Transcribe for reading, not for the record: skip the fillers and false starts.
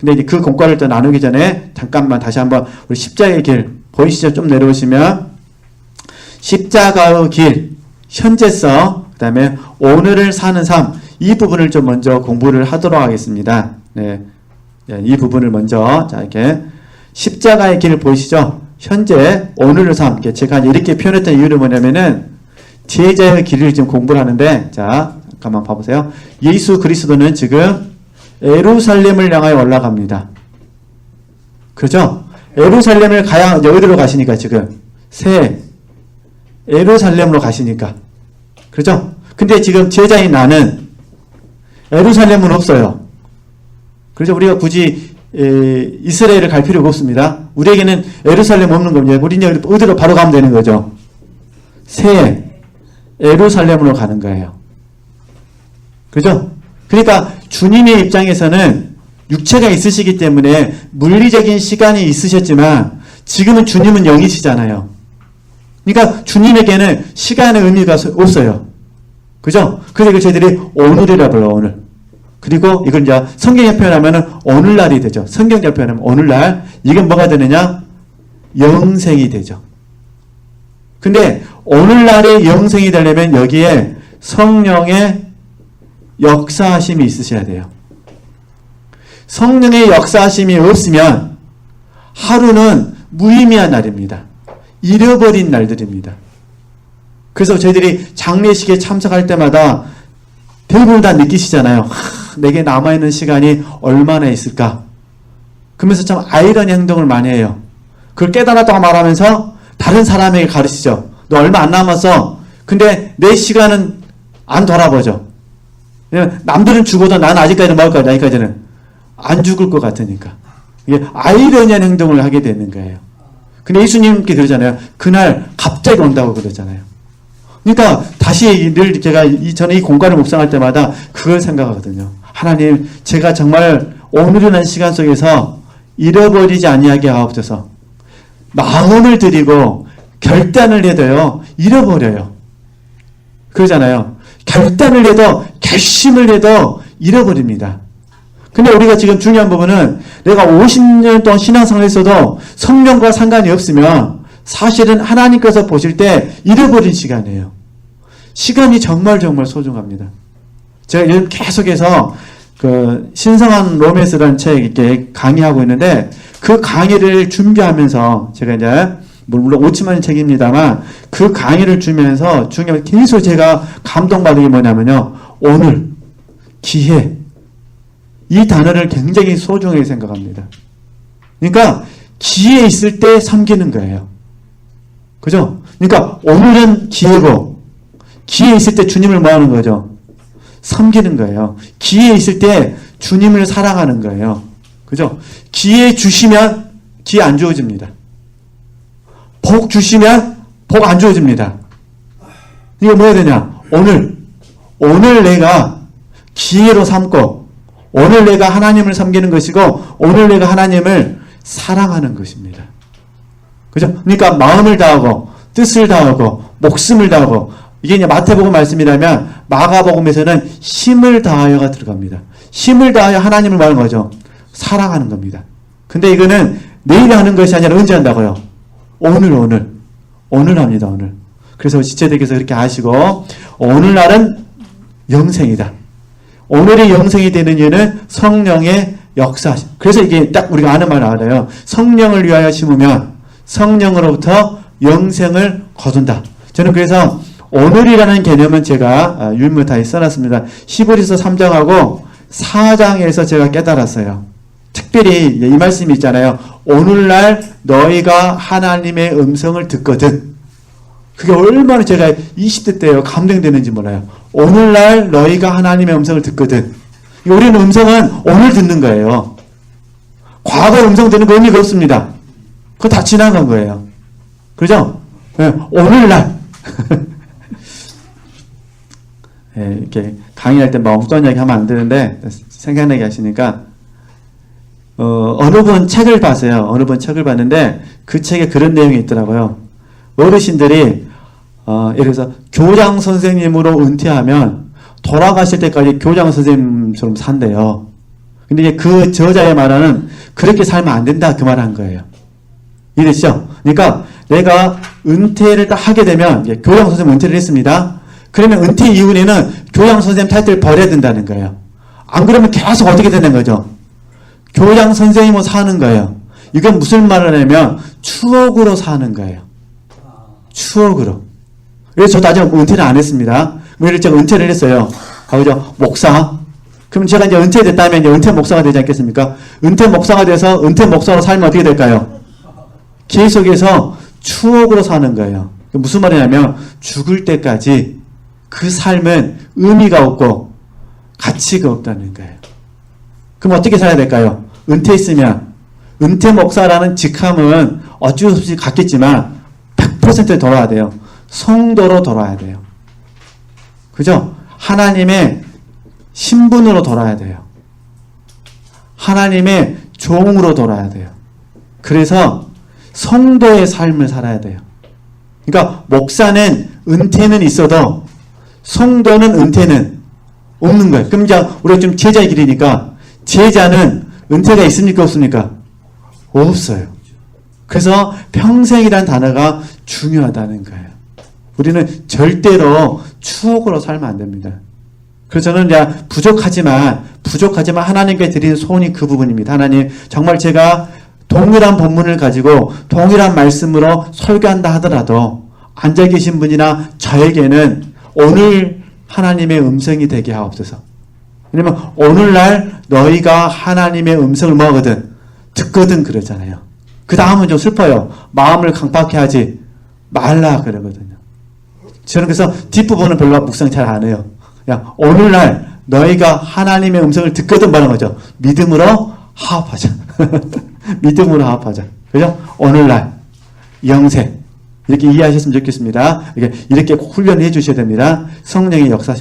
근데 이제 그 공과를 또 나누기 전에 잠깐만 다시 한번 우리 십자가의 길 보이시죠? 좀 내려오시면 십자가의 길, 현재성, 그 다음에 오늘을 사는 삶, 이 부분을 좀 먼저 공부를 하도록 하겠습니다. 네. 이 부분을 먼저, 자, 이렇게. 십자가의 길을 보이시죠? 현재, 오늘의 삶. 제가 이렇게 표현했던 이유는 뭐냐면은, 제자의 길을 지금 공부를 하는데, 자, 잠깐만 봐보세요. 예수 그리스도는 지금 예루살렘을 향하여 올라갑니다. 그죠? 예루살렘을 가야, 어디로 가시니까 지금? 새 예루살렘으로 가시니까. 그죠? 근데 지금 제자인 나는 예루살렘은 없어요. 그래서 우리가 굳이 이스라엘을 갈 필요가 없습니다. 우리에게는 예루살렘 없는 겁니다. 우리는 어디로 바로 가면 되는 거죠? 새 예루살렘으로 가는 거예요. 그죠? 그러니까 주님의 입장에서는 육체가 있으시기 때문에 물리적인 시간이 있으셨지만 지금은 주님은 영이시잖아요. 그러니까 주님에게는 시간의 의미가 없어요. 그죠? 그래서 이걸 저희들이 오늘이라 불러, 오늘. 그리고 이걸 이제 성경에 표현하면 오늘날이 되죠. 성경적으로 표현하면 오늘날. 이건 뭐가 되느냐? 영생이 되죠. 근데 오늘날의 영생이 되려면 여기에 성령의 역사하심이 있으셔야 돼요. 성령의 역사하심이 없으면 하루는 무의미한 날입니다. 잃어버린 날들입니다. 그래서 저희들이 장례식에 참석할 때마다 대부분 다 느끼시잖아요. 내게 남아있는 시간이 얼마나 있을까? 그러면서 참 아이러니 행동을 많이 해요. 그걸 깨달았다고 말하면서 다른 사람에게 가르치죠. 너 얼마 안 남았어. 근데 내 시간은 안 돌아보죠. 남들은 죽어도 난 아직까지는 먹을 거야. 아직까지는 안 죽을 것 같으니까. 이게 아이러니한 행동을 하게 되는 거예요. 근데 예수님께 그러잖아요. 그날 갑자기 온다고 그러잖아요. 그러니까 다시 늘 제가 저는 이 공간을 묵상할 때마다 그걸 생각하거든요. 하나님, 제가 정말 오늘이라는 시간 속에서 잃어버리지 아니하게 하옵소서. 마음을 드리고 결단을 해도요, 잃어버려요. 그러잖아요. 결단을 해도, 결심을 해도 잃어버립니다. 근데 우리가 지금 중요한 부분은 내가 50년 동안 신앙생활에서도 성령과 상관이 없으면 사실은 하나님께서 보실 때 잃어버린 시간이에요. 시간이 정말 소중합니다. 제가 요즘 계속해서 그 신성한 로맨스라는 책 이렇게 강의하고 있는데 그 강의를 준비하면서 제가 이제 물론 5천만 책입니다만 그 강의를 주면서 중요한 계속 제가 감동받은 게 뭐냐면요. 오늘, 기회, 이 단어를 굉장히 소중하게 생각합니다. 그러니까 기회 있을 때 섬기는 거예요. 그죠? 그러니까 오늘은 기회고 기회 있을 때 주님을 뭐 하는 거죠? 섬기는 거예요. 기회 있을 때 주님을 사랑하는 거예요. 그죠? 기회 주시면 기회 안 주어집니다. 복 주시면 복 안 주어집니다. 이거 뭐 해야 되냐? 오늘 내가 기회로 삼고 오늘 내가 하나님을 섬기는 것이고 오늘 내가 하나님을 사랑하는 것입니다. 그죠? 그러니까 마음을 다하고 뜻을 다하고 목숨을 다하고 이게 이제 마태복음 말씀이라면 마가복음에서는 힘을 다하여가 들어갑니다. 힘을 다하여 하나님을 말하는 거죠. 사랑하는 겁니다. 근데 이거는 내일 하는 것이 아니라 언제 한다고요? 오늘 합니다. 오늘. 그래서 지체들께서 그렇게 하시고 오늘날은 영생이다. 오늘이 영생이 되는 이유는 성령의 역사. 그래서 이게 딱 우리가 아는 말 알아요. 성령을 위하여 심으면 성령으로부터 영생을 거둔다. 저는 그래서 오늘이라는 개념은 제가 유인문타에 써놨습니다. 히브리서 3장하고 4장에서 제가 깨달았어요. 특별히 이 말씀이 있잖아요. 오늘날 너희가 하나님의 음성을 듣거든. 그게 얼마나 제가 20대 때요 감동되는지 몰라요. 오늘날 너희가 하나님의 음성을 듣거든. 우리는 음성은 오늘 듣는 거예요. 과거 음성 듣는 거 의미가 없습니다. 그거 다 지나간 거예요. 그죠? 네, 오늘날. 네, 이렇게 강의할 때 막 엉뚱한 이야기 하면 안 되는데 생각나게 하시니까 어느 분 책을 봤어요. 어느 분 책을 봤는데 그 책에 그런 내용이 있더라고요. 어르신들이 예를 들어서 교장 선생님으로 은퇴하면 돌아가실 때까지 교장 선생님처럼 산대요. 근데 이제 그 저자의 말은 그렇게 살면 안 된다 그 말 한 거예요. 이해되시죠? 그러니까 내가 은퇴를 딱 하게 되면 교양 선생님 은퇴를 했습니다. 그러면 은퇴 이후에는 교양 선생님 타이틀을 버려야 된다는 거예요. 안 그러면 계속 어떻게 되는 거죠? 교양 선생님으로 사는 거예요. 이건 무슨 말을 하냐면 추억으로 사는 거예요. 추억으로. 그래서 저도 아직 은퇴를 안 했습니다. 그래서 제가 은퇴를 했어요. 그죠? 목사. 그럼 제가 이제 은퇴됐다면 이제 은퇴 목사가 되지 않겠습니까? 은퇴 목사가 돼서 은퇴 목사로 살면 어떻게 될까요? 계속해서 추억으로 사는 거예요. 무슨 말이냐면 죽을 때까지 그 삶은 의미가 없고 가치가 없다는 거예요. 그럼 어떻게 살아야 될까요? 은퇴했으면 은퇴 목사라는 직함은 어쩔 수 없이 갖겠지만 100% 돌아야 돼요. 성도로 돌아야 돼요. 그죠? 하나님의 신분으로 돌아야 돼요. 하나님의 종으로 돌아야 돼요. 그래서 성도의 삶을 살아야 돼요. 그러니까 목사는 은퇴는 있어도 성도는 은퇴는 없는 거예요. 그럼 이제 우리가 좀 제자의 길이니까 제자는 은퇴가 있습니까? 없습니까? 없어요. 그래서 평생이라는 단어가 중요하다는 거예요. 우리는 절대로 추억으로 살면 안 됩니다. 그래서 저는 이제 부족하지만 하나님께 드리는 소원이 그 부분입니다. 하나님, 정말 제가 동일한 본문을 가지고 동일한 말씀으로 설교한다 하더라도 앉아 계신 분이나 저에게는 오늘 하나님의 음성이 되게 하옵소서. 왜냐면 오늘날 너희가 하나님의 음성을 뭐하거든? 듣거든 그러잖아요. 그 다음은 좀 슬퍼요. 마음을 강팍해 하지 말라 그러거든요. 저는 그래서 뒷부분은 별로 묵상 잘 안 해요. 그냥 오늘날 너희가 하나님의 음성을 듣거든 말하는 거죠. 믿음으로 화합하자. 믿음으로 화합하자. 그죠? 오늘날 영생 이렇게 이해하셨으면 좋겠습니다. 이렇게 훈련해 주셔야 됩니다. 성령의 역사